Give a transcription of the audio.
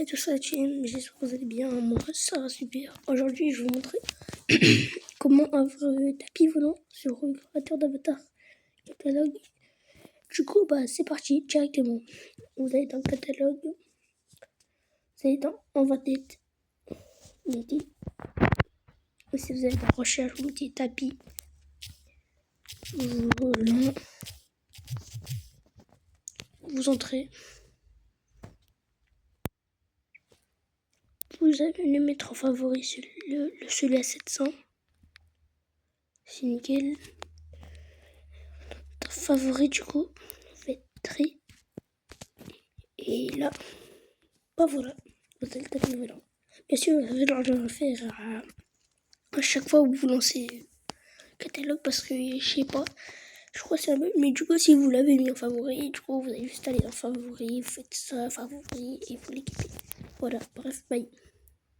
Salut à tous la team, j'espère que vous allez bien, moi ça va super. Aujourd'hui je vais vous montrer comment avoir un tapis volant sur le créateur d'avatar catalogue. Du coup c'est parti directement. Vous allez dans le catalogue, vous allez dans Envadet, vous mettez, et si vous allez dans recherche, vous mettez tapis volant, vous entrez. Vous allez le mettre en favori, celui à 700. C'est nickel. Dans favori, du coup, vous faites tri. Et là, voilà. Vous avez le tapis volant. Bien sûr, vous avez l'argent à faire à chaque fois où vous lancez le catalogue parce que je sais pas. Je crois que c'est un peu. Mais du coup, si vous l'avez mis en favori, du coup, vous allez juste aller dans favori, vous faites ça, favori, et vous l'équipez. Voilà, bref, bye.